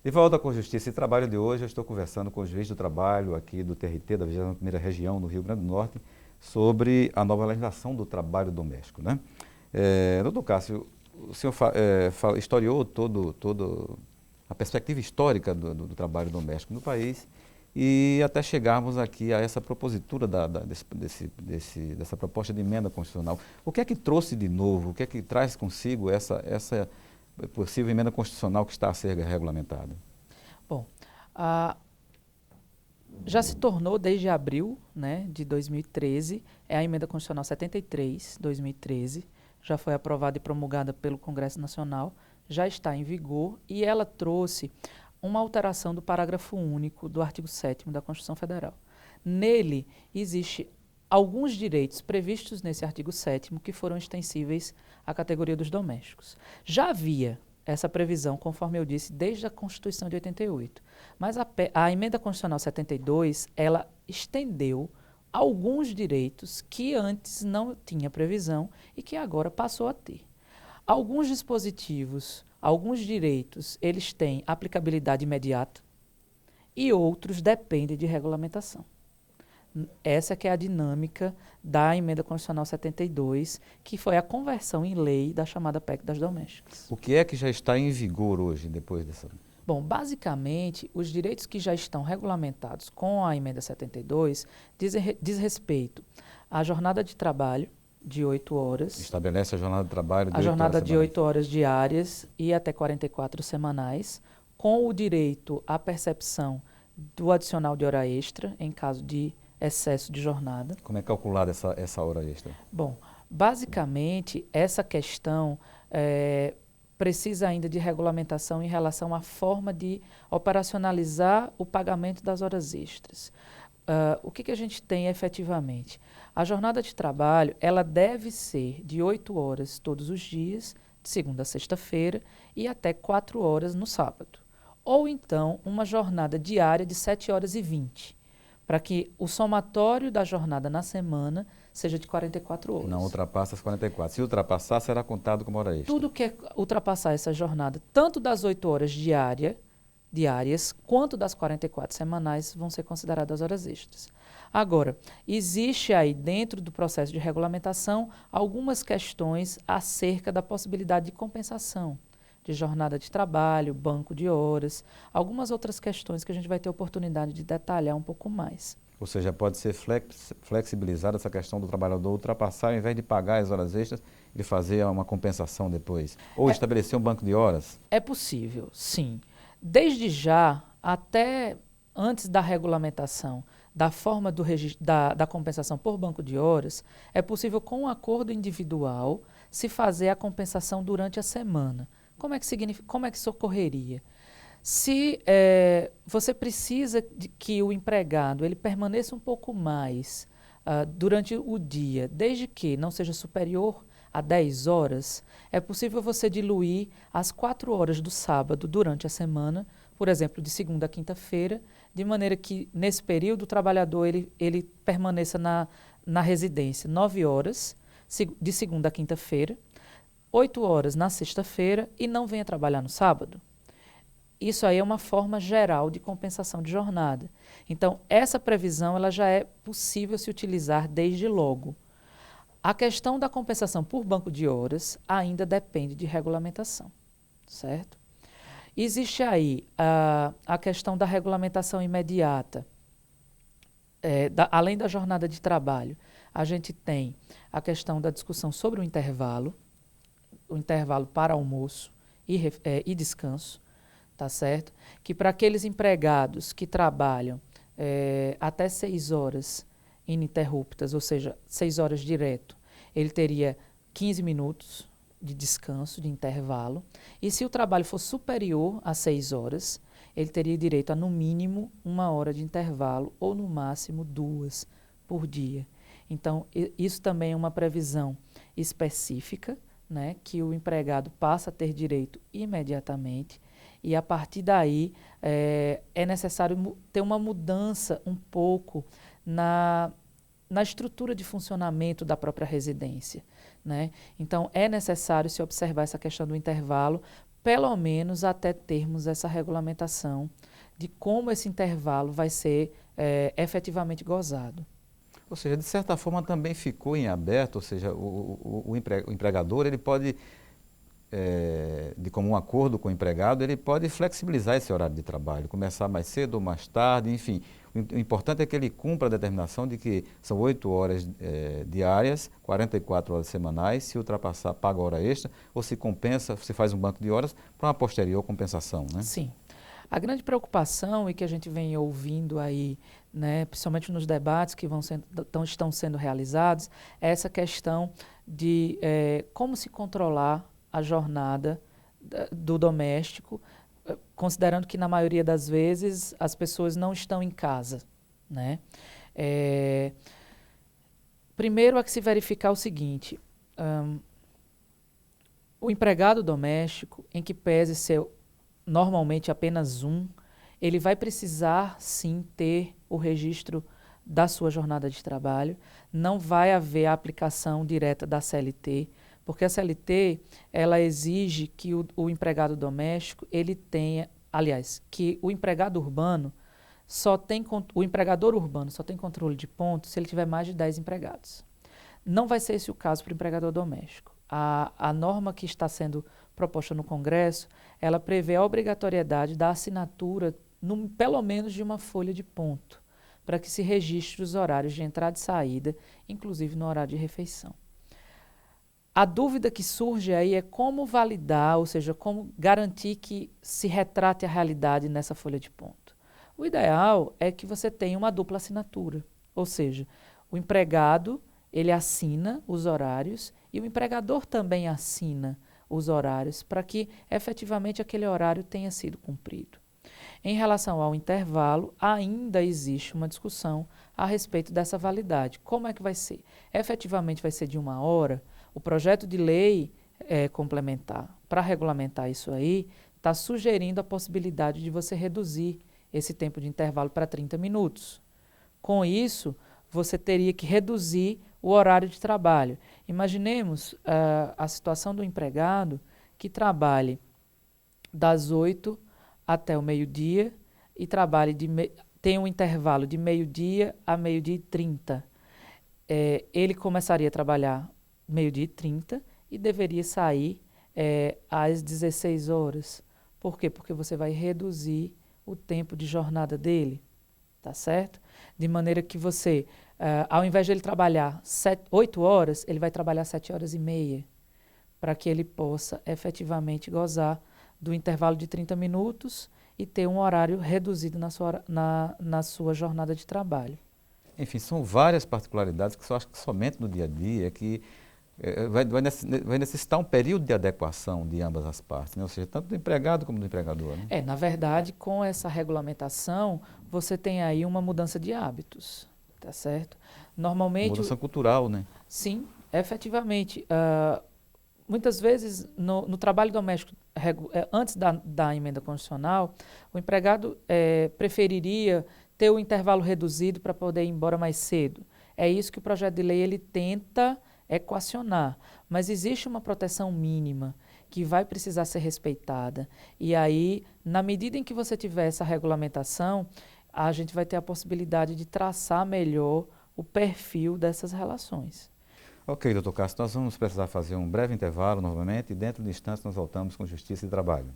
De volta com Justiça e Trabalho de hoje, eu estou conversando com o juiz do trabalho aqui do TRT, da 21ª Região, no Rio Grande do Norte, sobre a nova legislação do trabalho doméstico, né? Doutor Cássio, o senhor historiou todo a perspectiva histórica do trabalho doméstico no país e até chegarmos aqui a essa propositura dessa proposta de emenda constitucional. O que é que trouxe de novo? O que é que traz consigo essa possível emenda constitucional que está a ser regulamentada? Bom, já se tornou desde abril, né, de 2013, é a emenda constitucional 73, 2013, já foi aprovada e promulgada pelo Congresso Nacional, já está em vigor e ela trouxe uma alteração do parágrafo único do artigo 7º da Constituição Federal. Nele existe alguns direitos previstos nesse artigo 7º que foram extensíveis à categoria dos domésticos. Já havia essa previsão, conforme eu disse, desde a Constituição de 88. Mas a Emenda Constitucional 72, ela estendeu alguns direitos que antes não tinha previsão e que agora passou a ter. Alguns dispositivos, alguns direitos, eles têm aplicabilidade imediata e outros dependem de regulamentação. Essa que é a dinâmica da Emenda Constitucional 72, que foi a conversão em lei da chamada PEC das domésticas. O que é que já está em vigor hoje, depois dessa? Bom, basicamente, os direitos que já estão regulamentados com a Emenda 72 diz respeito à jornada de trabalho de 8 horas. Estabelece a jornada de trabalho de 8 A horas jornada de semanais. 8 horas diárias e até 44 semanais, com o direito à percepção do adicional de hora extra, em caso de excesso de jornada. Como é calculada essa hora extra? Bom, basicamente, essa questão precisa ainda de regulamentação em relação à forma de operacionalizar o pagamento das horas extras. O que a gente tem efetivamente? A jornada de trabalho, ela deve ser de 8 horas todos os dias, de segunda a sexta-feira, e até 4 horas no sábado. Ou então, uma jornada diária de 7 horas e 20, para que o somatório da jornada na semana seja de 44 horas. Não ultrapassa as 44. Se ultrapassar, será contado como hora extra. Tudo que ultrapassar essa jornada, tanto das 8 horas diárias, quanto das 44 semanais, vão ser consideradas horas extras. Agora, existe aí dentro do processo de regulamentação algumas questões acerca da possibilidade de compensação de jornada de trabalho, banco de horas, algumas outras questões que a gente vai ter oportunidade de detalhar um pouco mais. Ou seja, pode ser flexibilizada essa questão do trabalhador ultrapassar, ao invés de pagar as horas extras, ele fazer uma compensação depois. Ou estabelecer um banco de horas. É possível, sim. Desde já, até antes da regulamentação da forma da compensação por banco de horas, é possível, com um acordo individual, se fazer a compensação durante a semana. Como é que isso ocorreria? Se você precisa de que o empregado ele permaneça um pouco mais durante o dia, desde que não seja superior a 10 horas, é possível você diluir as 4 horas do sábado durante a semana, por exemplo, de segunda a quinta-feira, de maneira que, nesse período, o trabalhador ele permaneça na residência 9 horas, de segunda a quinta-feira, 8 horas na sexta-feira e não venha trabalhar no sábado. Isso aí é uma forma geral de compensação de jornada. Então, essa previsão ela já é possível se utilizar desde logo. A questão da compensação por banco de horas ainda depende de regulamentação, certo? Existe aí a questão da regulamentação imediata. Além da jornada de trabalho, a gente tem a questão da discussão sobre o intervalo para almoço e descanso, tá certo? Que para aqueles empregados que trabalham até 6 horas ininterruptas, ou seja, 6 horas direto, ele teria 15 minutos de descanso, de intervalo. E se o trabalho for superior a 6 horas, ele teria direito a, no mínimo, 1 hora de intervalo, ou no máximo 2 por dia. Então, isso também é uma previsão específica, né, que o empregado passa a ter direito imediatamente. E, a partir daí, é necessário ter uma mudança um pouco na estrutura de funcionamento da própria residência, né? Então, é necessário se observar essa questão do intervalo pelo menos até termos essa regulamentação de como esse intervalo vai ser efetivamente gozado. Ou seja, de certa forma também ficou em aberto, ou seja, o empregador ele pode, de comum acordo com o empregado, ele pode flexibilizar esse horário de trabalho, começar mais cedo ou mais tarde, enfim. O importante é que ele cumpra a determinação de que são 8 horas diárias, 44 horas semanais, se ultrapassar, paga hora extra, ou se compensa, se faz um banco de horas para uma posterior compensação, né? Sim. A grande preocupação e que a gente vem ouvindo aí, né, principalmente nos debates que estão sendo realizados, é essa questão de como se controlar a jornada do doméstico, considerando que na maioria das vezes as pessoas não estão em casa, né? Primeiro há que se verificar o seguinte, o empregado doméstico, em que pese ser normalmente apenas um, ele vai precisar sim ter o registro da sua jornada de trabalho, não vai haver a aplicação direta da CLT, porque a CLT, ela exige que o empregado doméstico, ele tenha, aliás, que o empregado urbano o empregador urbano só tem controle de pontos se ele tiver mais de 10 empregados. Não vai ser esse o caso para o empregador doméstico. A norma que está sendo proposta no Congresso, ela prevê a obrigatoriedade da assinatura, pelo menos de uma folha de ponto, para que se registre os horários de entrada e saída, inclusive no horário de refeição. A dúvida que surge aí é como validar, ou seja, como garantir que se retrate a realidade nessa folha de ponto. O ideal é que você tenha uma dupla assinatura, ou seja, o empregado, ele assina os horários e o empregador também assina os horários para que efetivamente aquele horário tenha sido cumprido. Em relação ao intervalo, ainda existe uma discussão a respeito dessa validade. Como é que vai ser? Efetivamente vai ser de 1 hora? O projeto de lei complementar para regulamentar isso aí está sugerindo a possibilidade de você reduzir esse tempo de intervalo para 30 minutos. Com isso, você teria que reduzir o horário de trabalho. Imaginemos a situação do empregado que trabalhe das 8 até o meio-dia e trabalhe tem um intervalo de meio-dia a meio-dia e 30. Ele começaria a trabalhar meio-dia e 30 e deveria sair às 16 horas. Por quê? Porque você vai reduzir o tempo de jornada dele, tá certo? De maneira que você, ao invés de ele trabalhar 8 horas, ele vai trabalhar 7 horas e meia, para que ele possa efetivamente gozar do intervalo de 30 minutos e ter um horário reduzido na sua jornada de trabalho. Enfim, são várias particularidades que eu acho que somente no dia a dia que vai necessitar um período de adequação de ambas as partes, né? Ou seja, tanto do empregado como do empregador, né? Na verdade, com essa regulamentação, você tem aí uma mudança de hábitos, tá certo? Normalmente... Mudança cultural, né? Sim, efetivamente. Muitas vezes, no trabalho doméstico, antes da emenda constitucional, o empregado preferiria ter o intervalo reduzido para poder ir embora mais cedo. É isso que o projeto de lei ele tenta equacionar, mas existe uma proteção mínima que vai precisar ser respeitada. E aí, na medida em que você tiver essa regulamentação, a gente vai ter a possibilidade de traçar melhor o perfil dessas relações. Ok, doutor Cássio, nós vamos precisar fazer um breve intervalo novamente e dentro de instantes nós voltamos com Justiça e Trabalho.